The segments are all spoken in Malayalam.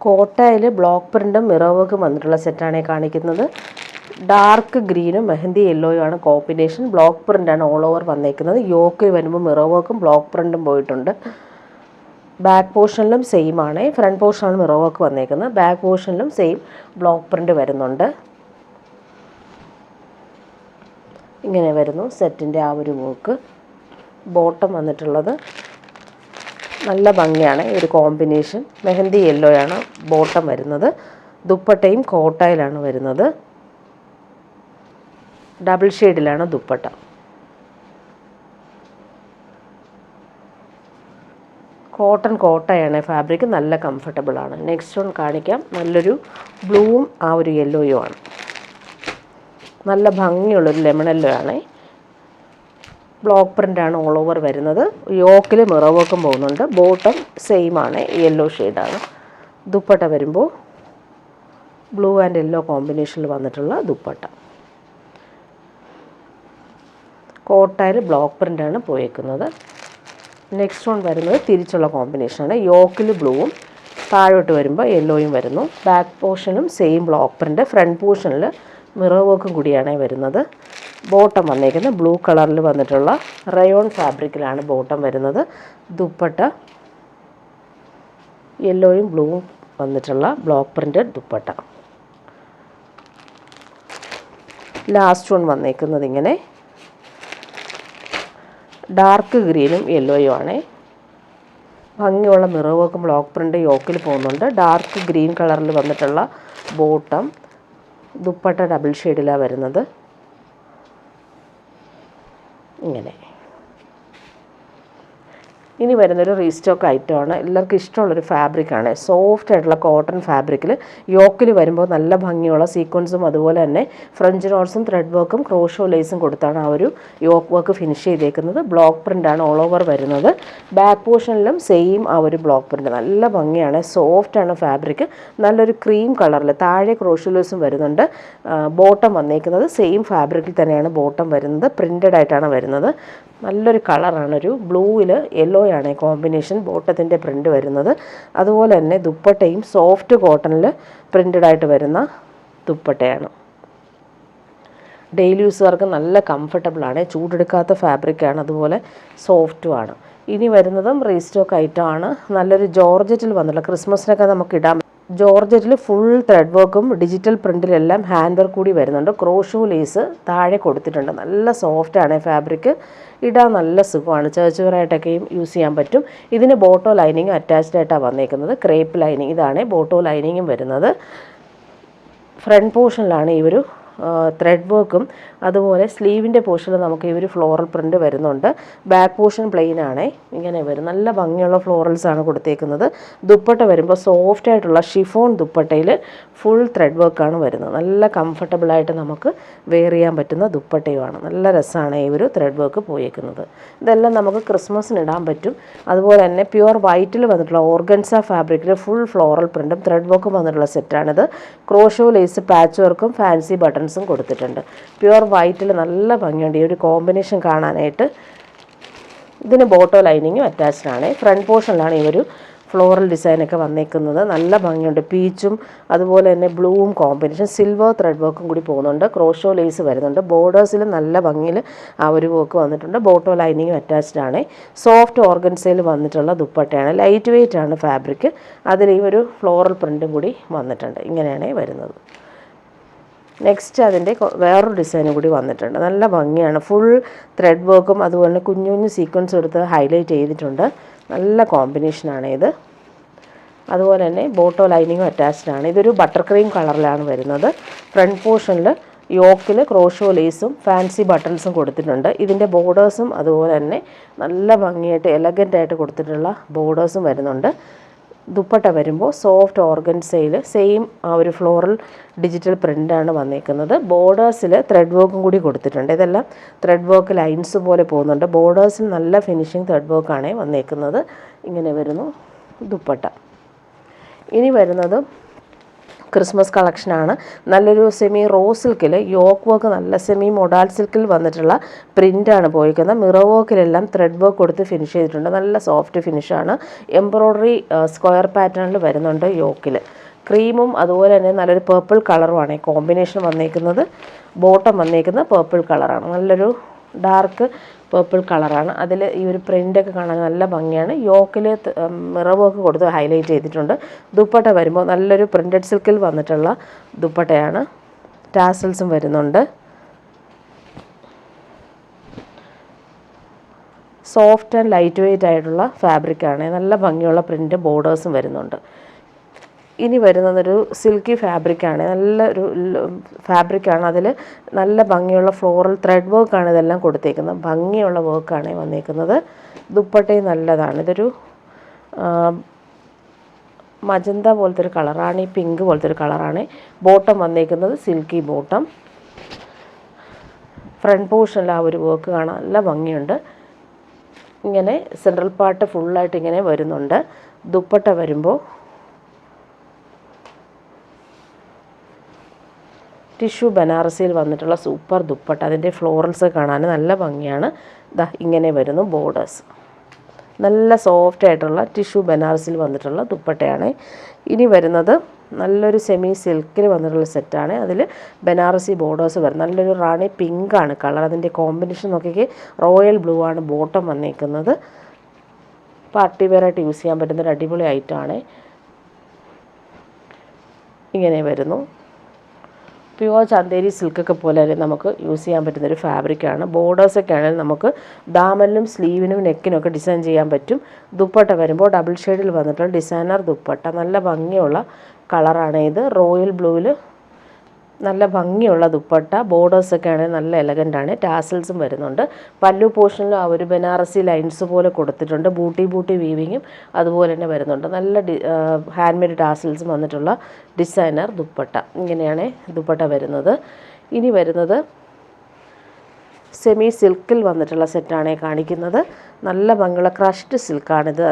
കോട്ടയിൽ ബ്ലോക്ക് പ്രിൻറ്റും മിറർ വർക്കും വന്നിട്ടുള്ള സെറ്റാണ് കാണിക്കുന്നത്. ഡാർക്ക് ഗ്രീനും മെഹന്തി യെല്ലോയും ആണ് കോമ്പിനേഷൻ. ബ്ലോക്ക് പ്രിൻ്റാണ് ഓൾ ഓവർ വന്നേക്കുന്നത്. യോക്കിൽ വരുമ്പോൾ മിറർ വർക്കും ബ്ലോക്ക് പ്രിൻറ്റും പോയിട്ടുണ്ട്. ബാക്ക് പോർഷനിലും സെയിം ആണ്. ഫ്രണ്ട് പോർഷനാണ് മിറർ വർക്ക് വന്നേക്കുന്നത്. ബാക്ക് പോർഷനിലും സെയിം ബ്ലോക്ക് പ്രിൻ്റ് വരുന്നുണ്ട്. ഇങ്ങനെ വരുന്നു സെറ്റിൻ്റെ ആ ഒരു വർക്ക്. ബോട്ടം വന്നിട്ടുള്ളത് നല്ല ഭംഗിയാണ്. ഈ ഒരു കോമ്പിനേഷൻ മെഹന്തി യെല്ലോയാണ് ബോട്ടം വരുന്നത്. ദുപ്പട്ടയും കോട്ടയിലാണ് വരുന്നത്. ഡബിൾ ഷെയ്ഡിലാണ് ദുപ്പട്ട. കോട്ടയാണ് ഫാബ്രിക്. നല്ല കംഫർട്ടബിൾ ആണ്. നെക്സ്റ്റ് വൺ കാണിക്കാം. നല്ലൊരു ബ്ലൂവും ആ ഒരു യെല്ലോയും ആണ്. നല്ല ഭംഗിയുള്ളൊരു ലെമൺ യെല്ലോ ആണ്. ബ്ലോക്ക് പ്രിൻ്റാണ് ഓൾ ഓവർ വരുന്നത്. യോക്കിൽ മിറർ വർക്കും പോകുന്നുണ്ട്. ബോട്ടം സെയിം ആണ്, യെല്ലോ ഷെയ്ഡാണ്. ദുപ്പട്ട വരുമ്പോൾ ബ്ലൂ ആൻഡ് യെല്ലോ കോമ്പിനേഷനിൽ വന്നിട്ടുള്ള ദുപ്പട്ട. കോട്ടയിൽ ബ്ലോക്ക് പ്രിൻ്റാണ് പോയേക്കുന്നത്. നെക്സ്റ്റ് വൺ വരുന്നത് തിരിച്ചുള്ള കോമ്പിനേഷനാണ്. യോക്കിൽ ബ്ലൂവും താഴോട്ട് വരുമ്പോൾ യെല്ലോയും വരുന്നു. ബാക്ക് പോർഷനും സെയിം ബ്ലോക്ക് പ്രിൻ്റ്. ഫ്രണ്ട് പോർഷനിൽ മിറർ വർക്കും കൂടിയാണ് വരുന്നത്. ബോട്ടം വന്നേക്കുന്നത് ബ്ലൂ കളറിൽ വന്നിട്ടുള്ള റയോൺ ഫാബ്രിക്കിലാണ് ബോട്ടം വരുന്നത്. ദുപ്പട്ട യെല്ലോയും ബ്ലൂവും വന്നിട്ടുള്ള block printed dupatta. Last one വന്നേക്കുന്നത് ഇങ്ങനെ ഡാർക്ക് ഗ്രീനും യെല്ലോയും ആണ്. ഭംഗിയുള്ള മിറർ വർക്കും ബ്ലോക്ക് പ്രിൻ്റ് യോക്കിൽ പോകുന്നുണ്ട്. ഡാർക്ക് ഗ്രീൻ കളറിൽ വന്നിട്ടുള്ള ബോട്ടം. ദുപ്പട്ട ഡബിൾ ഷെയ്ഡിലാണ് വരുന്നത്. ഇങ്ങനെ ഇനി വരുന്നൊരു റീസ്റ്റോക്ക് ഐറ്റമാണ്. എല്ലാവർക്കും ഇഷ്ടമുള്ളൊരു ഫാബ്രിക്കാണ്. സോഫ്റ്റ് ആയിട്ടുള്ള കോട്ടൺ ഫാബ്രിക്കിൽ യോക്കിൽ വരുമ്പോൾ നല്ല ഭംഗിയുള്ള സീക്വൻസും അതുപോലെ തന്നെ ഫ്രഞ്ച് നോട്ട്സും ത്രെഡ് വർക്കും ക്രോഷോ ലേസും കൊടുത്താണ് ആ ഒരു യോക്ക് വർക്ക് ഫിനിഷ് ചെയ്തേക്കുന്നത്. ബ്ലോക്ക് പ്രിൻ്റാണ് ഓൾ ഓവർ വരുന്നത്. ബാക്ക് പോർഷനിലും സെയിം ആ ഒരു ബ്ലോക്ക് പ്രിൻ്റ്. നല്ല ഭംഗിയാണ്. സോഫ്റ്റാണ് ഫാബ്രിക്. നല്ലൊരു ക്രീം കളറിൽ താഴെ ക്രോഷോ ലേസും വരുന്നുണ്ട്. ബോട്ടം വന്നേക്കുന്നത് സെയിം ഫാബ്രിക്കിൽ തന്നെയാണ് ബോട്ടം വരുന്നത്. പ്രിൻ്റഡ് ആയിട്ടാണ് വരുന്നത്. നല്ലൊരു കളറാണ്. ഒരു ബ്ലൂവിൽ യെല്ലോയാണ് കോമ്പിനേഷൻ ബോട്ടത്തിൻ്റെ പ്രിൻ്റ് വരുന്നത്. അതുപോലെ തന്നെ ദുപ്പട്ടയും സോഫ്റ്റ് കോട്ടണിൽ പ്രിൻ്റഡ് ആയിട്ട് വരുന്ന ദുപ്പട്ടയാണ്. ഡെയിലി യൂസുകാർക്ക് നല്ല കംഫർട്ടബിളാണ്. ചൂടെടുക്കാത്ത ഫാബ്രിക്കാണ്. അതുപോലെ സോഫ്റ്റുമാണ്. ഇനി വരുന്നതും റീസ്റ്റോക്ക് ഐറ്റമാണ്. നല്ലൊരു ജോർജറ്റിൽ വന്നിട്ടുള്ള ക്രിസ്മസിനൊക്കെ നമുക്ക് ഇടാൻ ജോർജറ്റിൽ ഫുൾ ത്രെഡ് വർക്കും ഡിജിറ്റൽ പ്രിൻറ്റിലെല്ലാം ഹാൻഡ് വർക്ക് കൂടി വരുന്നുണ്ട്. ക്രോഷോ ലേസ് താഴെ കൊടുത്തിട്ടുണ്ട്. നല്ല സോഫ്റ്റാണ് ഫാബ്രിക്. ഇടാൻ നല്ല സുഖമാണ്. ചേർച്ച് വെയറായിട്ടൊക്കെയും യൂസ് ചെയ്യാൻ പറ്റും. ഇതിന് ബോട്ടോ ലൈനിങ് അറ്റാച്ച്ഡ് ആയിട്ടാണ് വന്നേക്കുന്നത്. Crepe lining. ഇതാണ് ബോട്ടോ ലൈനിങ്ങും വരുന്നത്. ഫ്രണ്ട് പോർഷനിലാണ് ഈ ഒരു ത്രെഡ് വർക്കും അതുപോലെ സ്ലീവിൻ്റെ പോർഷനിൽ നമുക്ക് ഈ ഒരു ഫ്ലോറൽ പ്രിൻ്റ് വരുന്നുണ്ട്. ബാക്ക് പോർഷൻ പ്ലെയിൻ ആണ്. ഇങ്ങനെ വരും. നല്ല ഭംഗിയുള്ള ഫ്ലോറൽസാണ് കൊടുത്തേക്കുന്നത്. ദുപ്പട്ട വരുമ്പോൾ സോഫ്റ്റ് ആയിട്ടുള്ള ഷിഫോൺ ദുപ്പട്ടയിൽ ഫുൾ ത്രെഡ് വർക്കാണ് വരുന്നത്. നല്ല കംഫർട്ടബിളായിട്ട് നമുക്ക് വെയർ ചെയ്യാൻ പറ്റുന്ന ദുപ്പട്ടയുമാണ്. നല്ല രസമാണ് ഈ ഒരു ത്രെഡ് വർക്ക് പോയേക്കുന്നത്. ഇതെല്ലാം നമുക്ക് ക്രിസ്മസിന് ഇടാൻ പറ്റും. അതുപോലെ തന്നെ പ്യുവർ വൈറ്റിൽ വന്നിട്ടുള്ള ഓർഗൻസ ഫാബ്രിക്കിൽ ഫുൾ ഫ്ലോറൽ പ്രിൻറ്റും ത്രെഡ് വർക്കും വന്നിട്ടുള്ള സെറ്റാണിത്. ക്രോഷോ ലേസ് പാച്ച് വർക്കും ഫാൻസി ബട്ടൺസും കൊടുത്തിട്ടുണ്ട്. പ്യുവർ വൈറ്റിൽ നല്ല ഭംഗിയുണ്ട് ഈ ഒരു കോമ്പിനേഷൻ കാണാനായിട്ട്. ഇതിന് ബോട്ടോ ലൈനിങ്ങും അറ്റാച്ച്ഡ് ആണ്. ഫ്രണ്ട് പോർഷനിലാണ് ഈ ഒരു ഫ്ലോറൽ ഡിസൈനൊക്കെ വന്നേക്കുന്നത്. നല്ല ഭംഗിയുണ്ട്. പീച്ചും അതുപോലെ തന്നെ ബ്ലൂവും കോമ്പിനേഷൻ സിൽവർ ത്രെഡ് വർക്കും കൂടി പോകുന്നുണ്ട്. ക്രോഷോ ലേസ് വരുന്നുണ്ട്. ബോർഡേഴ്സിൽ നല്ല ഭംഗിയിൽ ആ ഒരു വർക്ക് വന്നിട്ടുണ്ട്. ബോട്ടോ ലൈനിങ്ങും അറ്റാച്ച്ഡ് ആണ്. സോഫ്റ്റ് ഓർഗൻസയിൽ വന്നിട്ടുള്ള ദുപ്പട്ടയാണ്. ലൈറ്റ് വെയ്റ്റ് ആണ് ഫാബ്രിക്. അതിൽ ഈ ഒരു ഫ്ലോറൽ പ്രിൻറ്റും കൂടി വന്നിട്ടുണ്ട്. ഇങ്ങനെയാണ് വരുന്നത്. നെക്സ്റ്റ് അതിൻ്റെ വേറൊരു ഡിസൈനും കൂടി വന്നിട്ടുണ്ട്. നല്ല ഭംഗിയാണ്. ഫുൾ ത്രെഡ് വർക്കും അതുപോലെ തന്നെ കുഞ്ഞു കുഞ്ഞു സീക്വൻസ് എടുത്ത് ഹൈലൈറ്റ് ചെയ്തിട്ടുണ്ട്. നല്ല കോമ്പിനേഷനാണ് ഇത്. അതുപോലെ തന്നെ ബോട്ടോ ലൈനിങ്ങും അറ്റാച്ച്ഡ് ആണ്. ഇതൊരു ബട്ടർ ക്രീം കളറിലാണ് വരുന്നത്. ഫ്രണ്ട് പോർഷനിൽ യോക്കിൽ ക്രോഷോ ലേസും ഫാൻസി ബട്ടൺസും കൊടുത്തിട്ടുണ്ട്. ഇതിൻ്റെ ബോർഡേഴ്സും അതുപോലെ തന്നെ നല്ല ഭംഗിയായിട്ട് എലഗൻ്റായിട്ട് കൊടുത്തിട്ടുള്ള ബോർഡേഴ്സും വരുന്നുണ്ട്. ദുപ്പട്ട വരുമ്പോൾ സോഫ്റ്റ് ഓർഗൻസയിൽ സെയിം ആ ഒരു ഫ്ലോറൽ ഡിജിറ്റൽ പ്രിൻ്റാണ് വന്നേക്കുന്നത്. ബോർഡേഴ്സിൽ ത്രെഡ് വർക്കും കൂടി കൊടുത്തിട്ടുണ്ട്. ഇതെല്ലാം ത്രെഡ് വർക്ക് ലൈൻസ് പോലെ പോകുന്നുണ്ട്. ബോർഡേഴ്സിൽ നല്ല ഫിനിഷിങ് ത്രെഡ് വർക്കാണ് വന്നേക്കുന്നത്. ഇങ്ങനെ വരുന്നു ദുപ്പട്ട. ഇനി വരുന്നത് ക്രിസ്മസ് കളക്ഷനാണ്. നല്ലൊരു സെമി റോ സിൽക്കിൽ യോക്ക് വർക്ക്, നല്ല സെമി മൊഡാൽ സിൽക്കിൽ വന്നിട്ടുള്ള പ്രിൻ്റാണ് പോയിരിക്കുന്നത്. മിറർ വർക്കിലെല്ലാം ത്രെഡ് വർക്ക് കൊടുത്ത് ഫിനിഷ് ചെയ്തിട്ടുണ്ട്. നല്ല സോഫ്റ്റ് ഫിനിഷാണ്. എംബ്രോയ്ഡറി സ്ക്വയർ പാറ്റേണിൽ വരുന്നുണ്ട് യോക്കിൽ. ക്രീമും അതുപോലെ തന്നെ നല്ലൊരു പേർപ്പിൾ കളറുമാണ് ഈ കോമ്പിനേഷൻ വന്നേക്കുന്നത്. ബോട്ടം വന്നേക്കുന്നത് പേർപ്പിൾ കളറാണ്, നല്ലൊരു ഡാർക്ക് പേർപ്പിൾ കളറാണ്. അതിൽ ഈ ഒരു പ്രിൻ്റൊക്കെ കാണാൻ നല്ല ഭംഗിയാണ്. യോക്കിൽ മിറർ വർക്ക് കൊടുത്ത് ഹൈലൈറ്റ് ചെയ്തിട്ടുണ്ട്. ദുപ്പട്ട വരുമ്പോൾ നല്ലൊരു പ്രിൻറ്റഡ് സിൽക്കിൽ വന്നിട്ടുള്ള ദുപ്പട്ടയാണ്. ടാസൽസും വരുന്നുണ്ട്. സോഫ്റ്റ് ആൻഡ് ലൈറ്റ് വെയ്റ്റ് ആയിട്ടുള്ള ഫാബ്രിക്കാണ്. നല്ല ഭംഗിയുള്ള പ്രിൻ്റ് ബോർഡേഴ്സും വരുന്നുണ്ട്. ഇനി വരുന്നതൊരു സിൽക്കി ഫാബ്രിക്കാണ്. നല്ലൊരു ഫാബ്രിക്കാണ്. അതിൽ നല്ല ഭംഗിയുള്ള ഫ്ലോറൽ ത്രെഡ് വർക്കാണ് ഇതെല്ലാം കൊടുത്തേക്കുന്നത്. ഭംഗിയുള്ള വർക്കാണ് വന്നേക്കുന്നത്. ദുപ്പട്ടയും നല്ലതാണ്. ഇതൊരു മജന്ത പോലത്തെ ഒരു കളറാണ്, ഈ പിങ്ക് പോലത്തെ ഒരു കളറാണ്. ബോട്ടം വന്നേക്കുന്നത് സിൽക്കി ബോട്ടം. ഫ്രണ്ട് പോർഷനിൽ ആ ഒരു വർക്ക് കാണാൻ നല്ല ഭംഗിയുണ്ട്. ഇങ്ങനെ സെൻട്രൽ പാർട്ട് ഫുള്ളായിട്ട് ഇങ്ങനെ വരുന്നുണ്ട്. ദുപ്പട്ട വരുമ്പോൾ ടിഷ്യൂ ബനാറസിയിൽ വന്നിട്ടുള്ള സൂപ്പർ ദുപ്പട്ട. അതിൻ്റെ ഫ്ലോറൽസ് കാണാൻ നല്ല ഭംഗിയാണ്. ദാ ഇങ്ങനെ വരുന്നു ബോർഡേഴ്സ്. നല്ല സോഫ്റ്റ് ആയിട്ടുള്ള ടിഷ്യൂ ബനാറസിൽ വന്നിട്ടുള്ള ദുപ്പട്ടയാണ്. ഇനി വരുന്നത് നല്ലൊരു സെമി സിൽക്കിൽ വന്നിട്ടുള്ള സെറ്റാണ്. അതിൽ ബനാറസി ബോർഡേഴ്സ് വരും. നല്ലൊരു റാണി പിങ്കാണ് കളർ. അതിൻ്റെ കോമ്പിനേഷൻ നോക്കിക്കേ, റോയൽ ബ്ലൂ ആണ് ബോട്ടം വന്നേക്കുന്നത്. പാർട്ടി വെയറായിട്ട് യൂസ് ചെയ്യാൻ പറ്റുന്നൊരു അടിപൊളി ഐറ്റമാണ്. ഇങ്ങനെ വരുന്നു. പ്യുവർ ചന്തേരി സിൽക്കൊക്കെ പോലെ നമുക്ക് യൂസ് ചെയ്യാൻ പറ്റുന്നൊരു ഫാബ്രിക്കാണ്. ബോർഡേഴ്സൊക്കെ ആണെങ്കിൽ നമുക്ക് ദാമനിലും സ്ലീവിനും നെക്കിനൊക്കെ ഡിസൈൻ ചെയ്യാൻ പറ്റും. ദുപ്പട്ട വരുമ്പോൾ ഡബിൾ ഷെയ്ഡിൽ വന്നിട്ടുള്ള ഡിസൈനർ ദുപ്പട്ട. നല്ല ഭംഗിയുള്ള കളറാണ് ഇത്. റോയൽ ബ്ലൂവിൽ നല്ല ഭംഗിയുള്ള ദുപ്പട്ട. ബോർഡേഴ്സൊക്കെ ആണെങ്കിൽ നല്ല എലഗൻ്റാണ്. ടാസൽസും വരുന്നുണ്ട്. പല്ലു പോർഷനിൽ ആ ഒരു ബനാറസി ലൈൻസ് പോലെ കൊടുത്തിട്ടുണ്ട്. ബൂട്ടി വീവിങ്ങും അതുപോലെ തന്നെ വരുന്നുണ്ട്. നല്ല ഹാൻഡ് മെയ്ഡ് ടാസൽസും വന്നിട്ടുള്ള ഡിസൈനർ ദുപ്പട്ട. ഇങ്ങനെയാണ് ദുപ്പട്ട വരുന്നത്. ഇനി വരുന്നത് സെമി സിൽക്കിൽ വന്നിട്ടുള്ള സെറ്റാണ് കാണിക്കുന്നത്. നല്ല ഭംഗിയുള്ള ക്രഷ്ഡ് സിൽക്കാണിത്.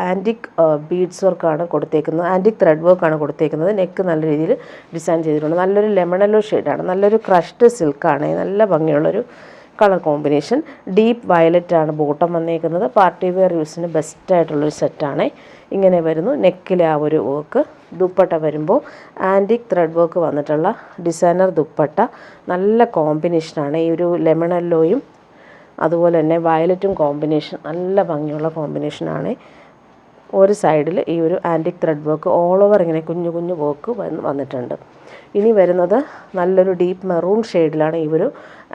ആൻറ്റിക് ബീഡ്സ് വർക്കാണ് കൊടുത്തേക്കുന്നത്. ആൻറ്റിക് ത്രെഡ് വർക്കാണ് കൊടുത്തേക്കുന്നത്. നെക്ക് നല്ല രീതിയിൽ ഡിസൈൻ ചെയ്തിട്ടുണ്ട്. നല്ലൊരു ലെമൺ യെല്ലോ ഷെയ്ഡാണ്. നല്ലൊരു ക്രഷ്ഡ് സിൽക്കാണ്. നല്ല ഭംഗിയുള്ളൊരു കളർ കോമ്പിനേഷൻ. ഡീപ്പ് വയലറ്റ് ആണ് ബോട്ടം വന്നേക്കുന്നത്. പാർട്ടി വെയർ യൂസിന് ബെസ്റ്റായിട്ടുള്ളൊരു സെറ്റാണ്. ഇങ്ങനെ വരുന്നു നെക്കിലെ ആ ഒരു വർക്ക്. ദുപ്പട്ട വരുമ്പോൾ ആൻറ്റിക് ത്രെഡ് വർക്ക് വന്നിട്ടുള്ള ഡിസൈനർ ദുപ്പട്ട. നല്ല കോമ്പിനേഷനാണ്. ഈ ഒരു ലെമൺ യെല്ലോയും അതുപോലെ തന്നെ വയലറ്റും കോമ്പിനേഷൻ നല്ല ഭംഗിയുള്ള കോമ്പിനേഷനാണ്. ഒരു സൈഡിൽ ഈ ഒരു antique thread work all over ഇങ്ങനെ കുഞ്ഞു കുഞ്ഞു വർക്ക് വന്നിട്ടുണ്ട്. ഇനി വരുന്നത് നല്ലൊരു ഡീപ്പ് മെറൂൺ ഷെയ്ഡിലാണ് ഈ ഒരു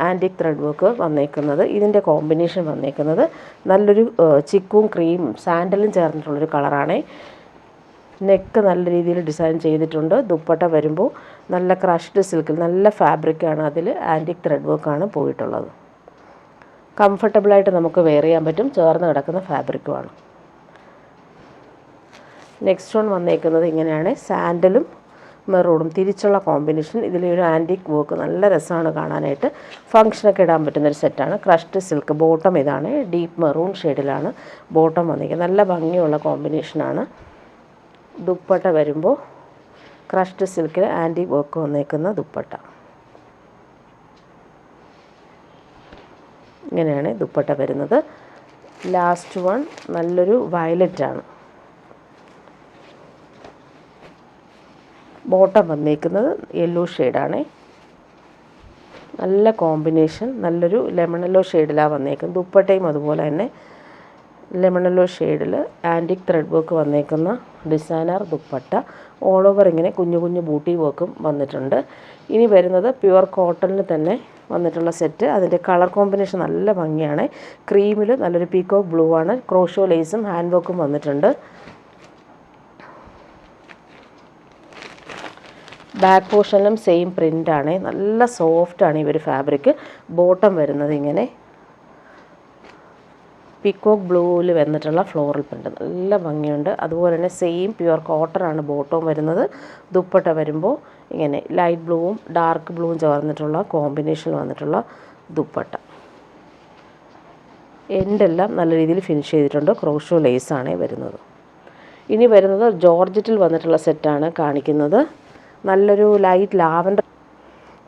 ആൻറ്റിക് ത്രെഡ് വർക്ക് വന്നേക്കുന്നത്. ഇതിൻ്റെ കോമ്പിനേഷൻ വന്നേക്കുന്നത് നല്ലൊരു ചിക്കും ക്രീമും സാൻഡലും ചേർന്നിട്ടുള്ളൊരു കളറാണ്. നെക്ക് നല്ല രീതിയിൽ ഡിസൈൻ ചെയ്തിട്ടുണ്ട്. ദുപ്പട്ട വരുമ്പോൾ നല്ല ക്രഷ്ഡ് സിൽക്കിൽ നല്ല ഫാബ്രിക്കാണ്. അതിൽ ആൻറ്റിക് ത്രെഡ് വർക്കാണ് പോയിട്ടുള്ളത്. കംഫർട്ടബിളായിട്ട് നമുക്ക് വെയർ ചെയ്യാൻ പറ്റും. ചേർന്ന് കിടക്കുന്ന ഫാബ്രിക്കുമാണ്. നെക്സ്റ്റ് വൺ വന്നേക്കുന്നത് ഇങ്ങനെയാണ്. സാൻഡലും മെറൂണും തിരിച്ചുള്ള കോമ്പിനേഷൻ. ഇതിലൊരു ആൻറ്റിക് വർക്ക് നല്ല രസമാണ് കാണാനായിട്ട്. ഫങ്ഷനൊക്കെ ഇടാൻ പറ്റുന്നൊരു സെറ്റാണ്. Crushed silk. ബോട്ടം ഇതാണ്. ഡീപ്പ് മെറൂൺ ഷെയ്ഡിലാണ് ബോട്ടം വന്നിരിക്കുന്നത്. നല്ല ഭംഗിയുള്ള കോമ്പിനേഷനാണ്. ദുപ്പട്ട വരുമ്പോൾ ക്രഷ്ഡ് സിൽക്കിൽ ആൻറ്റിക് വർക്ക് വന്നേക്കുന്ന ദുപ്പട്ട. ഇങ്ങനെയാണ് ദുപ്പട്ട വരുന്നത്. ലാസ്റ്റ് വൺ നല്ലൊരു വയലറ്റാണ്. ബോട്ടം വന്നേക്കുന്നത് യെല്ലോ ഷെയ്ഡാണ്. നല്ല കോമ്പിനേഷൻ. നല്ലൊരു ലെമൺ യെല്ലോ ഷെയ്ഡിലാണ് വന്നേക്കുന്നത്. ദുപ്പട്ടയും അതുപോലെ തന്നെ ലെമൺ യെല്ലോ ഷെയ്ഡിൽ ആൻറ്റിക് ത്രെഡ് വർക്ക് വന്നേക്കുന്ന ഡിസൈനർ ദുപ്പട്ട. ഓൾ ഓവർ ഇങ്ങനെ കുഞ്ഞു കുഞ്ഞു ബൂട്ടി വർക്കും വന്നിട്ടുണ്ട്. ഇനി വരുന്നത് പ്യുവർ കോട്ടണിൽ തന്നെ വന്നിട്ടുള്ള സെറ്റ്. അതിൻ്റെ കളർ കോമ്പിനേഷൻ നല്ല ഭംഗിയാണ്. ക്രീമിൽ നല്ലൊരു പീക്കോക്ക് ബ്ലൂ ആണ്. ക്രോഷോ ലേസും ഹാൻഡ് വർക്കും വന്നിട്ടുണ്ട്. ബാക്ക് പോർഷനിലും സെയിം പ്രിൻ്റാണ്. നല്ല സോഫ്റ്റാണ് ഈ ഒരു ഫാബ്രിക്. ബോട്ടം വരുന്നത് ഇങ്ങനെ പീക്കോക്ക് ബ്ലൂവിൽ വന്നിട്ടുള്ള ഫ്ലോറൽ പ്രിൻ്റ് നല്ല ഭംഗിയുണ്ട്. അതുപോലെ തന്നെ സെയിം പ്യുവർ കോട്ടനാണ് ബോട്ടവും വരുന്നത്. ദുപ്പട്ട വരുമ്പോൾ ഇങ്ങനെ ലൈറ്റ് ബ്ലൂവും ഡാർക്ക് ബ്ലൂവും ചേർന്നിട്ടുള്ള കോമ്പിനേഷൻ വന്നിട്ടുള്ള ദുപ്പട്ട. എൻഡെല്ലാം നല്ല രീതിയിൽ ഫിനിഷ് ചെയ്തിട്ടുണ്ട്. ക്രോഷോ ലേസാണ് വരുന്നത്. ഇനി വരുന്നത് ജോർജറ്റിൽ വന്നിട്ടുള്ള സെറ്റാണ് കാണിക്കുന്നത്. നല്ലൊരു ലൈറ്റ് ലാവൻഡർ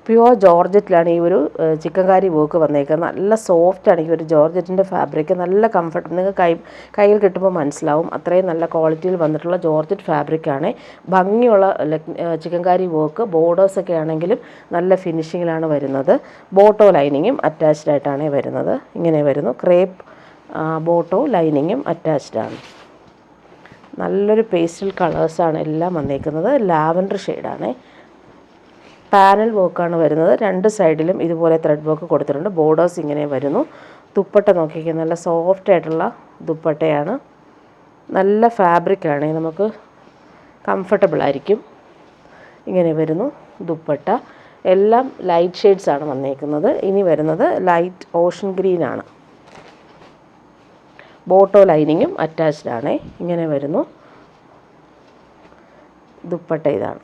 പ്യുവർ ജോർജറ്റിലാണ് ഈ ഒരു ചിക്കൻകാരി വർക്ക് വന്നേക്കുന്നത്. നല്ല സോഫ്റ്റാണ് ഈ ഒരു ജോർജറ്റിൻ്റെ ഫാബ്രിക്, നല്ല കംഫർട്ട്. നിങ്ങൾക്ക് കയ്യിൽ കിട്ടുമ്പോൾ മനസ്സിലാവും അത്രയും നല്ല ക്വാളിറ്റിയിൽ വന്നിട്ടുള്ള ജോർജറ്റ് ഫാബ്രിക്കാണ്. ഭംഗിയുള്ള ചിക്കൻകാരി വർക്ക്, ബോർഡേഴ്സൊക്കെ ആണെങ്കിലും നല്ല ഫിനിഷിങ്ങിലാണ് വരുന്നത്. ബോട്ടോ ലൈനിങ്ങും അറ്റാച്ച്ഡ് ആയിട്ടാണ് വരുന്നത്. ഇങ്ങനെ വരുന്നു. ക്രേപ്പ് ബോട്ടോ ലൈനിങ്ങും അറ്റാച്ച്ഡ് ആണ്. നല്ലൊരു പേസ്റ്റൽ കളേഴ്സാണ് എല്ലാം വന്നേക്കുന്നത്. ലാവൻഡർ ഷെയ്ഡാണ്. പാനൽ വർക്കാണ് വരുന്നത്. രണ്ട് സൈഡിലും ഇതുപോലെ ത്രെഡ് വർക്ക് കൊടുത്തിട്ടുണ്ട്. ബോർഡേഴ്സ് ഇങ്ങനെ വരുന്നു. ദുപ്പട്ട നോക്കിക്കുക, നല്ല സോഫ്റ്റ് ആയിട്ടുള്ള ദുപ്പട്ടയാണ്. നല്ല ഫാബ്രിക്കാണ്, നമുക്ക് കംഫർട്ടബിൾ ആയിരിക്കും. ഇങ്ങനെ വരുന്നു ദുപ്പട്ട. എല്ലാം ലൈറ്റ് ഷെയ്ഡ്സാണ് വന്നേക്കുന്നത്. ഇനി വരുന്നത് ലൈറ്റ് ഓഷൻ ഗ്രീനാണ്. ബോട്ടോ ലൈനിങ്ങും അറ്റാച്ച്ഡ് ആണ്. ഇങ്ങനെ വരുന്നു ദുപ്പട്ട. ഇതാണ്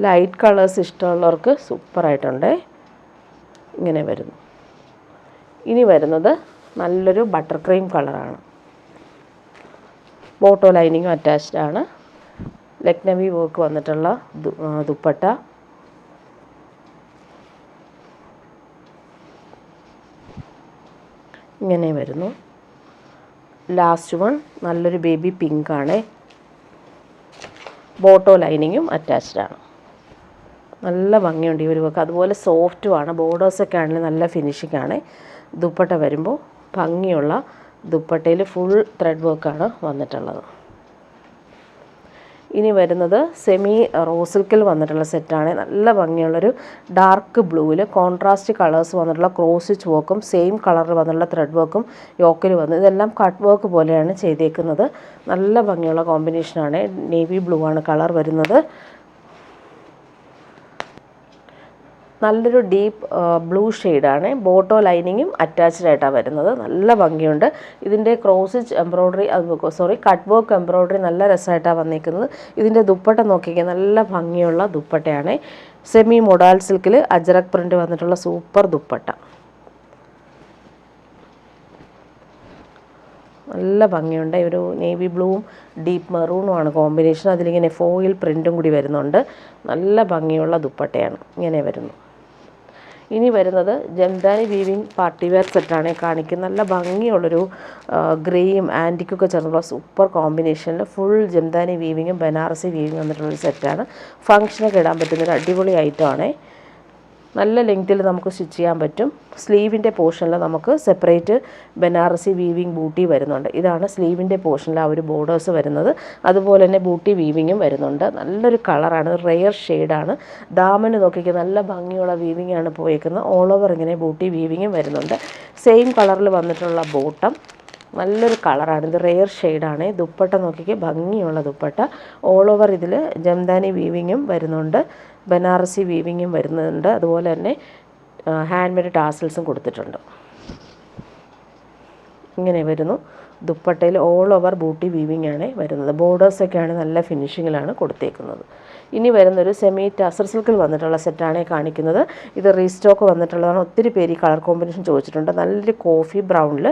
ലൈറ്റ് കളേഴ്സ് ഇഷ്ടമുള്ളവർക്ക് സൂപ്പറായിട്ടുണ്ട്. ഇങ്ങനെ വരുന്നു. ഇനി വരുന്നത് നല്ലൊരു ബട്ടർ ക്രീം കളറാണ്. ബോട്ടോ ലൈനിങ്ങും അറ്റാച്ച്ഡ് ആണ്. ലക്നവി വർക്ക് വന്നിട്ടുള്ള ദുപ്പട്ട. ഇങ്ങനെ വരുന്നു. ലാസ്റ്റ് വൺ നല്ലൊരു ബേബി പിങ്ക് ആണ്. ബോട്ടോ ലൈനിങ്ങും അറ്റാച്ച്ഡ് ആണ്. നല്ല ഭംഗിയുണ്ട് ഈ ഒരു വർക്ക്. അതുപോലെ സോഫ്റ്റുമാണ്. ബോർഡേഴ്സൊക്കെ ആണെങ്കിലും നല്ല ഫിനിഷിംഗ് ആണ്. ദുപ്പട്ട വരുമ്പോൾ ഭംഗിയുള്ള ദുപ്പട്ടയിൽ ഫുൾ ത്രെഡ് വർക്കാണ് വന്നിട്ടുള്ളത്. ഇനി വരുന്നത് സെമി റോസിൽക്കിൽ വന്നിട്ടുള്ള സെറ്റാണ്. നല്ല ഭംഗിയുള്ളൊരു ഡാർക്ക് ബ്ലൂവിൽ കോൺട്രാസ്റ്റ് കളേഴ്സ് വന്നിട്ടുള്ള ക്രോസ് സ്റ്റിച്ച് വർക്കും സെയിം കളറിൽ വന്നിട്ടുള്ള ത്രെഡ് വർക്കും യോക്കിൽ വന്നു. ഇതെല്ലാം കട്ട് വർക്ക് പോലെയാണ് ചെയ്തേക്കുന്നത്. നല്ല ഭംഗിയുള്ള കോമ്പിനേഷനാണ്. നേവി ബ്ലൂ ആണ് കളർ വരുന്നത്. നല്ലൊരു ഡീപ്പ് ബ്ലൂ ഷെയ്ഡാണ്. ബോട്ടോ ലൈനിങ്ങും അറ്റാച്ച്ഡ് ആയിട്ടാണ് വരുന്നത്. നല്ല ഭംഗിയുണ്ട്. ഇതിൻ്റെ cross stitch embroidery cut work embroidery നല്ല രസമായിട്ടാണ് വന്നിരിക്കുന്നത്. ഇതിൻ്റെ ദുപ്പട്ട നോക്കിക്കുക, നല്ല ഭംഗിയുള്ള ദുപ്പട്ടയാണ്. സെമി മൊഡാൽ സിൽക്കിൽ അജ്രക് പ്രിൻ്റ് വന്നിട്ടുള്ള സൂപ്പർ ദുപ്പട്ട. നല്ല ഭംഗിയുണ്ട്. ഒരു നേവി ബ്ലൂവും ഡീപ്പ് മെറൂണുമാണ് കോമ്പിനേഷൻ. അതിലിങ്ങനെ ഫോയിൽ പ്രിൻറ്റും കൂടി വരുന്നുണ്ട്. നല്ല ഭംഗിയുള്ള ദുപ്പട്ടയാണ്. ഇങ്ങനെ വരുന്നു. ഇനി വരുന്നത് ജംദാനി വീവിങ് പാർട്ടി വെയർ സെറ്റാണ് കാണിക്കുന്നത്. നല്ല ഭംഗിയുള്ളൊരു ഗ്രേയും ആൻറ്റിക്കൊക്കെ ചേർന്നുള്ള സൂപ്പർ കോമ്പിനേഷനിൽ ഫുൾ ജംദാനി വീവിങ്ങും ബനാറസി വീവിങ് വന്നിട്ടുള്ളൊരു സെറ്റാണ്. ഫങ്ഷനൊക്കെ ഇടാൻ പറ്റുന്നൊരു അടിപൊളി ഐറ്റമാണ്. നല്ല ലെങ്ത്തിൽ നമുക്ക് സ്റ്റിച്ച് ചെയ്യാൻ പറ്റും. സ്ലീവിൻ്റെ പോർഷനിൽ നമുക്ക് സെപ്പറേറ്റ് ബനാറസി വീവിങ് ബൂട്ടി വരുന്നുണ്ട്. ഇതാണ് സ്ലീവിൻ്റെ പോർഷനിൽ ആ ഒരു ബോർഡേഴ്സ് വരുന്നത്. അതുപോലെ തന്നെ ബൂട്ടി വീവിങ്ങും വരുന്നുണ്ട്. നല്ലൊരു കളറാണ്, റെയർ ഷെയ്ഡാണ്. ദാമന് നോക്കിക്കുക, നല്ല ഭംഗിയുള്ള വീവിങ്ങാണ് പോയേക്കുന്നത്. ഓൾ ഓവർ ഇങ്ങനെ ബൂട്ടി വീവിങ്ങും വരുന്നുണ്ട്. സെയിം കളറിൽ വന്നിട്ടുള്ള ബോട്ടം. നല്ലൊരു കളറാണ്. ഇത് റെയർ ഷെയ്ഡാണ്. ദുപ്പട്ട നോക്കിക്കുക, ഭംഗിയുള്ള ദുപ്പട്ട. ഓൾ ഓവർ ഇതിൽ ജംദാനി വീവിങ്ങും വരുന്നുണ്ട്, ബനാറസി വീവിങ്ങും വരുന്നുണ്ട്. അതുപോലെ തന്നെ ഹാൻഡ് മെയ്ഡ് ടാസൽസും കൊടുത്തിട്ടുണ്ട്. ഇങ്ങനെ വരുന്നു. ദുപ്പട്ടയിൽ ഓൾ ഓവർ ബൂട്ടി വീവിങ് ആണ് വരുന്നത്. ബോർഡേഴ്സൊക്കെയാണ് നല്ല ഫിനിഷിങ്ങിലാണ് കൊടുത്തേക്കുന്നത്. ഇനി വരുന്നൊരു സെമി ടസർ സിൽക്കിൽ വന്നിട്ടുള്ള സെറ്റാണ് കാണിക്കുന്നത്. ഇത് റീസ്റ്റോക്ക് വന്നിട്ടുള്ളതാണ്. ഒത്തിരി പേര് ഈ കളർ കോമ്പിനേഷൻ ചോദിച്ചിട്ടുണ്ട്. നല്ലൊരു കോഫി ബ്രൗണിൽ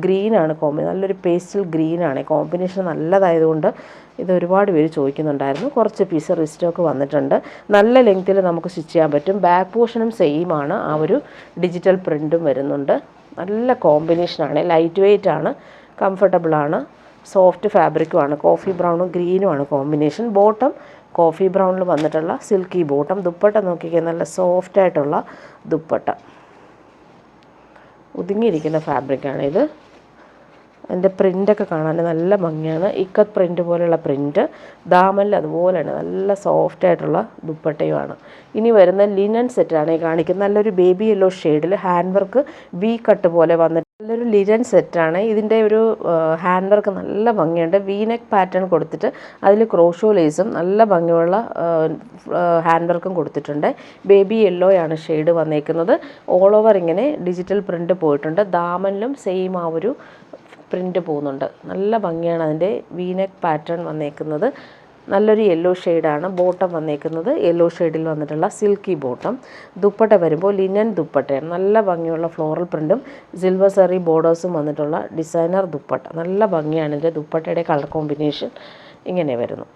ഗ്രീനാണ് നല്ലൊരു പേസ്റ്റൽ ഗ്രീനാണ് കോമ്പിനേഷൻ. നല്ലതായതുകൊണ്ട് ഇത് ഒരുപാട് പേര് ചോദിക്കുന്നുണ്ടായിരുന്നു. കുറച്ച് പീസ് റീസ്റ്റോക്ക് വന്നിട്ടുണ്ട്. നല്ല ലെങ്ത്തിൽ നമുക്ക് സ്റ്റിച്ച് ചെയ്യാൻ പറ്റും. ബാക്ക് പോർഷനും സെയിം ആണ്. ആ ഒരു ഡിജിറ്റൽ പ്രിൻറ്റും വരുന്നുണ്ട്. നല്ല കോമ്പിനേഷനാണ്. ലൈറ്റ് വെയ്റ്റ് ആണ്, കംഫർട്ടബിളാണ്, സോഫ്റ്റ് ഫാബ്രിക്കുമാണ്. കോഫി ബ്രൗണും ഗ്രീനുമാണ് കോമ്പിനേഷൻ. ബോട്ടം കോഫി ബ്രൗണിൽ വന്നിട്ടുള്ള സിൽക്കി ബോട്ടം. ദുപ്പട്ട നോക്കിക്കുക, നല്ല സോഫ്റ്റായിട്ടുള്ള ദുപ്പട്ട. ഒതുങ്ങിയിരിക്കുന്ന ഫാബ്രിക്കാണ് ഇത്. അതിൻ്റെ പ്രിൻ്റൊക്കെ കാണാൻ നല്ല ഭംഗിയാണ്. ഇക്കത്ത് പ്രിൻ്റ് പോലെയുള്ള പ്രിൻ്റ്. ദാമനിൽ അതുപോലെയാണ്. നല്ല സോഫ്റ്റായിട്ടുള്ള ദുപ്പട്ടയുമാണ്. ഇനി വരുന്ന ലിനൻ സെറ്റാണ് കാണിക്കുന്നത്. നല്ലൊരു ബേബി യെല്ലോ ഷെയ്ഡിൽ ഹാൻഡ് വർക്ക് വി കട്ട് പോലെ വന്നിട്ട് നല്ലൊരു ലിനൻ സെറ്റാണ്. ഇതിൻ്റെ ഒരു ഹാൻഡ് വർക്ക് നല്ല ഭംഗിയുണ്ട്. വീനെക്ക് പാറ്റേൺ കൊടുത്തിട്ട് അതിൽ ക്രോഷോ ലേസും നല്ല ഭംഗിയുള്ള ഹാൻഡ് വർക്കും കൊടുത്തിട്ടുണ്ട്. ബേബി യെല്ലോയാണ് ഷെയ്ഡ് വന്നേക്കുന്നത്. ഓൾ ഓവർ ഇങ്ങനെ ഡിജിറ്റൽ പ്രിൻ്റ് പോയിട്ടുണ്ട്. ദാമനിലും സെയിം ആ ഒരു പ്രിൻ്റ് പോകുന്നുണ്ട്. നല്ല ഭംഗിയാണ് അതിൻ്റെ വീനെക്ക് പാറ്റേൺ വന്നേക്കുന്നത്. നല്ലൊരു യെല്ലോ ഷെയ്ഡാണ് ബോട്ടം വന്നേക്കുന്നത്. യെല്ലോ ഷെയ്ഡിൽ വന്നിട്ടുള്ള സിൽക്കി ബോട്ടം. ദുപ്പട്ട വരുമ്പോൾ ലിനൻ ദുപ്പട്ടയാണ്. നല്ല ഭംഗിയുള്ള ഫ്ലോറൽ പ്രിൻറ്റും സിൽവർ സെറി ബോർഡേഴ്സും വന്നിട്ടുള്ള ഡിസൈനർ ദുപ്പട്ട. നല്ല ഭംഗിയാണ് ഇതിൻ്റെ ദുപ്പട്ടയുടെ കളർ കോമ്പിനേഷൻ. ഇങ്ങനെ വരുന്നു.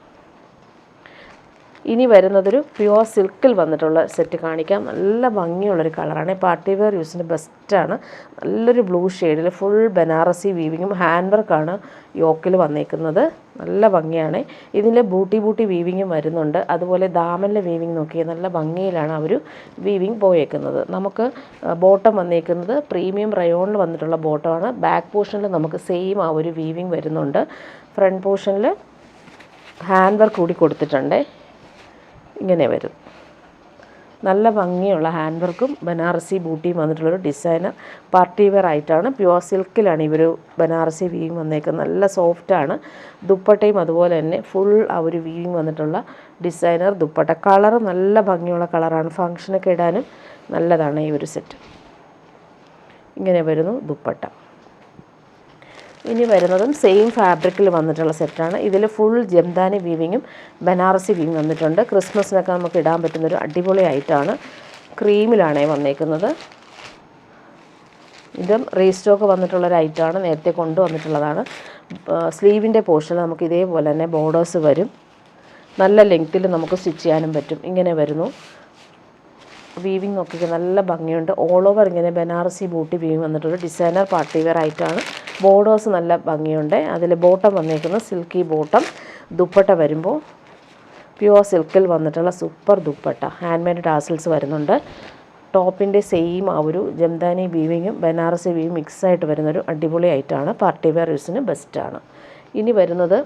ഇനി വരുന്നതൊരു പ്യുവർ സിൽക്കിൽ വന്നിട്ടുള്ള സെറ്റ് കാണിക്കാം. നല്ല ഭംഗിയുള്ളൊരു കളറാണ്. പാർട്ടി വെയർ യൂസിന് ബെസ്റ്റാണ്. നല്ലൊരു ബ്ലൂ ഷെയ്ഡിൽ ഫുൾ ബനാറസി വീവിങ്ങും ഹാൻഡ് വർക്കാണ് യോക്കിൽ വന്നേക്കുന്നത്. നല്ല ഭംഗിയാണ്. ഇതിൽ ബൂട്ടി വീവിങ്ങും വരുന്നുണ്ട്. അതുപോലെ ദാമനിലെ വീവിങ് നോക്കിയാൽ നല്ല ഭംഗിയിലാണ് ആ ഒരു വീവിങ് പോയേക്കുന്നത്. നമുക്ക് ബോട്ടം വന്നേക്കുന്നത് പ്രീമിയം റയോണിൽ വന്നിട്ടുള്ള ബോട്ടമാണ്. ബാക്ക് പോർഷനിൽ നമുക്ക് സെയിം ആ ഒരു വീവിങ് വരുന്നുണ്ട്. ഫ്രണ്ട് പോർഷനിൽ ഹാൻഡ് വർക്ക് കൂടി കൊടുത്തിട്ടുണ്ട്. ഇങ്ങനെ വരും. നല്ല ഭംഗിയുള്ള ഹാൻഡ് വർക്കും ബനാറസി ബൂട്ടിയും വന്നിട്ടുള്ളൊരു ഡിസൈനർ പാർട്ടി വെയർ ആയിട്ടാണ്. പ്യുവർ സിൽക്കിലാണ് ഇവർ ബനാറസി വീവിങ് വന്നേക്കുന്നത്. നല്ല സോഫ്റ്റാണ്. ദുപ്പട്ടയും അതുപോലെ തന്നെ ഫുൾ ആ ഒരു വീവിങ് വന്നിട്ടുള്ള ഡിസൈനർ ദുപ്പട്ട. കളറ് നല്ല ഭംഗിയുള്ള കളറാണ്. ഫങ്ഷനൊക്കെ ഇടാനും നല്ലതാണ് ഈ ഒരു സെറ്റ്. ഇങ്ങനെ വരുന്നു ദുപ്പട്ട. ഇനി വരുന്നതും സെയിം ഫാബ്രിക്കിൽ വന്നിട്ടുള്ള സെറ്റാണ്. ഇതിൽ ഫുൾ ജംദാനി വീവിങ്ങും ബനാറസി വീവിങ് വന്നിട്ടുണ്ട്. ക്രിസ്മസിനൊക്കെ നമുക്ക് ഇടാൻ പറ്റുന്നൊരു അടിപൊളി ആയിട്ടാണ്. ക്രീമിലാണ് വന്നേക്കുന്നത്. ഇതും റീസ്റ്റോക്ക് വന്നിട്ടുള്ളൊരു ഐറ്റമാണ്. നേരത്തെ കൊണ്ടുവന്നിട്ടുള്ളതാണ്. സ്ലീവിൻ്റെ പോർഷനിൽ നമുക്ക് ഇതേപോലെ തന്നെ ബോർഡേഴ്സ് വരും. നല്ല ലെങ്ത്തിൽ നമുക്ക് സ്റ്റിച്ച് ചെയ്യാനും പറ്റും. ഇങ്ങനെ വരുന്നു. വീവിങ് നോക്കിയിട്ട് നല്ല ഭംഗിയുണ്ട്. ഓൾ ഓവർ ഇങ്ങനെ ബനാറസി ബൂട്ടി വീവിങ് വന്നിട്ടൊരു ഡിസൈനർ പാർട്ടി വെയർ ആയിട്ടാണ്. ബോർഡേഴ്സ് നല്ല ഭംഗിയുണ്ട്. അതിൽ ബോട്ടം വന്നേക്കുന്നത് സിൽക്കി ബോട്ടം. ദുപ്പട്ട വരുമ്പോൾ പ്യുവർ സിൽക്കിൽ വന്നിട്ടുള്ള super dupatta. Hand made tassels വരുന്നുണ്ട്. ടോപ്പിൻ്റെ സെയിം ആ ഒരു ജംദാനി വീവിങ്ങും ബനാറസി വീവിങ് മിക്സായിട്ട് വരുന്നൊരു അടിപൊളി ആയിട്ടാണ്. പാർട്ടി വെയർ യൂസിന് ബെസ്റ്റാണ്. ഇനി വരുന്നത്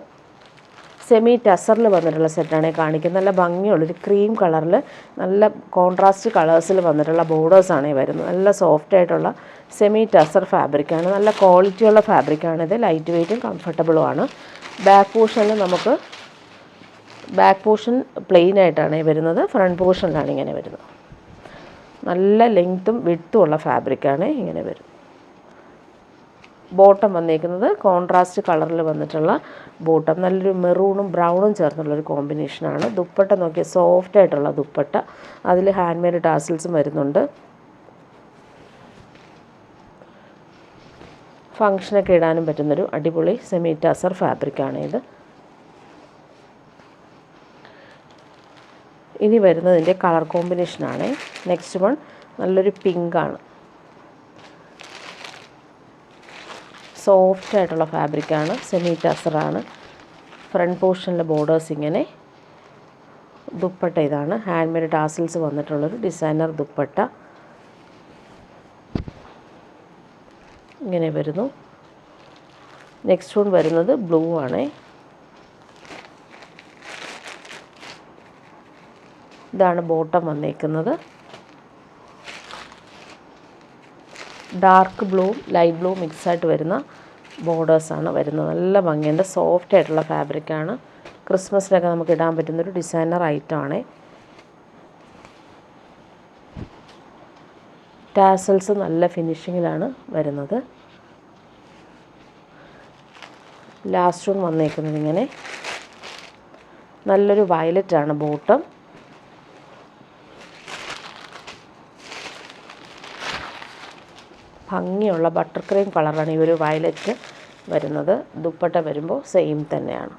സെമി ടസറിൽ വന്നിട്ടുള്ള സെറ്റാണ് കാണിക്കുന്നത്. നല്ല ഭംഗിയുള്ളൊരു ക്രീം കളറിൽ നല്ല കോൺട്രാസ്റ്റ് കളേഴ്സിൽ വന്നിട്ടുള്ള ബോർഡേഴ്സാണ് വരുന്നത്. നല്ല സോഫ്റ്റായിട്ടുള്ള സെമി ടസർ ഫാബ്രിക്കാണ്. നല്ല ക്വാളിറ്റിയുള്ള ഫാബ്രിക്കാണിത്. ലൈറ്റ് വെയ്റ്റും കംഫർട്ടബിളുമാണ്. ബാക്ക് പോർഷനിൽ നമുക്ക് ബാക്ക് പോർഷൻ പ്ലെയിൻ ആയിട്ടാണ് വരുന്നത്. ഫ്രണ്ട് പോർഷനിലാണ് ഇങ്ങനെ വരുന്നത്. നല്ല ലെങ്ത്തും വിഡ്ത്തും ഉള്ള ഫാബ്രിക്കാണ്. ഇങ്ങനെ വരും. ബോട്ടം വന്നേക്കുന്നത് കോൺട്രാസ്റ്റ് കളറിൽ വന്നിട്ടുള്ള ബോട്ടം. നല്ലൊരു മെറൂണും ബ്രൗണും ചേർന്നുള്ളൊരു കോമ്പിനേഷനാണ്. ദുപ്പട്ട നോക്കിയാൽ സോഫ്റ്റായിട്ടുള്ള ദുപ്പട്ട. അതിൽ ഹാൻഡ് മെയ്ഡ് ടാസിൽസും വരുന്നുണ്ട്. ഫങ്ഷനൊക്കെ ഇടാനും പറ്റുന്നൊരു അടിപൊളി സെമി ടസർ ഫാബ്രിക്കാണ് ഇത്. ഇനി വരുന്നതിൻ്റെ കളർ കോമ്പിനേഷനാണ്. നെക്സ്റ്റ് വൺ നല്ലൊരു പിങ്കാണ്. സോഫ്റ്റായിട്ടുള്ള ഫാബ്രിക്കാണ്. സെമി ടസറാണ്. ഫ്രണ്ട് പോർഷനിലെ ബോർഡേഴ്സ് ഇങ്ങനെ. ദുപ്പട്ട ഇതാണ്. ഹാൻഡ് മെയ്ഡ് ടാസിൽസ് വന്നിട്ടുള്ളൊരു ഡിസൈനർ ദുപ്പട്ട. ഇങ്ങനെ വരുന്നു. നെക്സ്റ്റ് വൺ വരുന്നത് ബ്ലൂ ആണ്. ഇതാണ് ബോട്ടം വന്നേക്കുന്നത്. ഡാർക്ക് ബ്ലൂവും ലൈറ്റ് ബ്ലൂ മിക്സായിട്ട് വരുന്ന ബോർഡേഴ്സാണ് വരുന്നത്. നല്ല ഭംഗിയുണ്ട്. സോഫ്റ്റായിട്ടുള്ള ഫാബ്രിക്കാണ്. ക്രിസ്മസിനൊക്കെ നമുക്ക് ഇടാൻ പറ്റുന്നൊരു ഡിസൈനർ ഐറ്റമാണ്. ടാസൽസ് നല്ല ഫിനിഷിങ്ങിലാണ് വരുന്നത്. ലാസ്റ്റ് വൺ വന്നേക്കുന്നത് ഇങ്ങനെ നല്ലൊരു വയലറ്റാണ് ബോട്ടം. ഭംഗിയുള്ള ബട്ടർ ക്രീം കളറാണ് ഈ ഒരു വയലറ്റ് വരുന്നത്. ദുപ്പട്ട വരുമ്പോൾ സെയിം തന്നെയാണ്.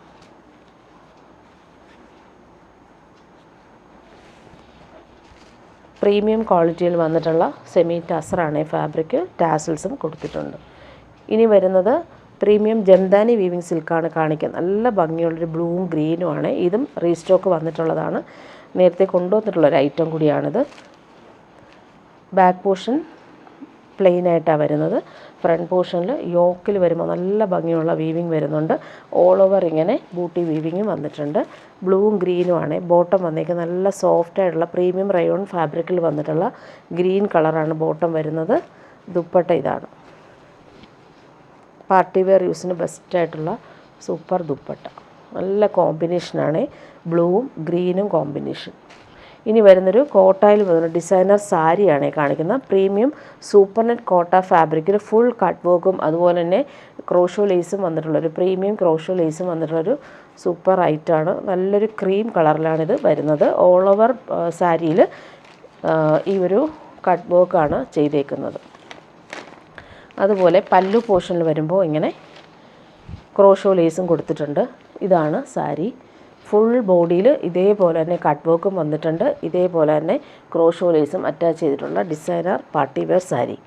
പ്രീമിയം ക്വാളിറ്റിയിൽ വന്നിട്ടുള്ള സെമി ടസറാണ് ഈ ഫാബ്രിക്. ടാസൽസും കൊടുത്തിട്ടുണ്ട്. ഇനി വരുന്നത് പ്രീമിയം ജംദാനി വീവിങ് സിൽക്കാണ് കാണിക്കുന്നത്. നല്ല ഭംഗിയുള്ളൊരു ബ്ലൂവും ഗ്രീനുമാണ്. ഇതും റീസ്റ്റോക്ക് വന്നിട്ടുള്ളതാണ്. നേരത്തെ കൊണ്ടുവന്നിട്ടുള്ളൊരു ഐറ്റം കൂടിയാണിത്. ബാക്ക് പോർഷൻ പ്ലെയിൻ ആയിട്ടാണ് വരുന്നത്. ഫ്രണ്ട് പോർഷനിൽ യോക്കിൽ വരുമ്പോൾ നല്ല ഭംഗിയുള്ള വീവിങ് വരുന്നുണ്ട്. ഓൾ ഓവർ ഇങ്ങനെ ബൂട്ടി വീവിങ്ങും വന്നിട്ടുണ്ട്. ബ്ലൂവും ഗ്രീനുമാണ്. ബോട്ടം വന്നേക്കുന്നത് നല്ല സോഫ്റ്റായിട്ടുള്ള പ്രീമിയം റയോൺ ഫാബ്രിക്കിൽ വന്നിട്ടുള്ള ഗ്രീൻ കളറാണ് ബോട്ടം വരുന്നത്. ദുപ്പട്ട ഇതാണ്. പാർട്ടി വെയർ യൂസിന് ബെസ്റ്റായിട്ടുള്ള സൂപ്പർ ദുപ്പട്ട. നല്ല കോമ്പിനേഷനാണ്. ബ്ലൂവും ഗ്രീനും കോമ്പിനേഷൻ. ഇനി വരുന്നൊരു കോട്ടയിൽ വരുന്ന ഡിസൈനർ സാരിയാണ് കാണിക്കുന്നത്. പ്രീമിയം സൂപ്പർ നെറ്റ് കോട്ട ഫാബ്രിക്കിൽ ഫുൾ കട്ട് വർക്കും അതുപോലെ തന്നെ ക്രോഷോ ലേസും വന്നിട്ടുള്ളൊരു പ്രീമിയം ക്രോഷോ ലേസും വന്നിട്ടുള്ളൊരു സൂപ്പർ ഐറ്റമാണ്. നല്ലൊരു ക്രീം കളറിലാണിത് വരുന്നത്. ഓൾ ഓവർ സാരിയിൽ ഈ ഒരു കട്ട് വർക്കാണ് ചെയ്തേക്കുന്നത്. അതുപോലെ പല്ലു പോർഷനിൽ വരുമ്പോൾ ഇങ്ങനെ ക്രോഷോ ലേസും കൊടുത്തിട്ടുണ്ട്. ഇതാണ് സാരി. ഫുൾ ബോഡിയിൽ ഇതേപോലെ തന്നെ കട്ട് വർക്കും വന്നിട്ടുണ്ട്. ഇതേപോലെ തന്നെ ക്രോഷോ ലേസും അറ്റാച്ച് ചെയ്തിട്ടുള്ള ഡിസൈനർ പാർട്ടി വെയർ സാരി.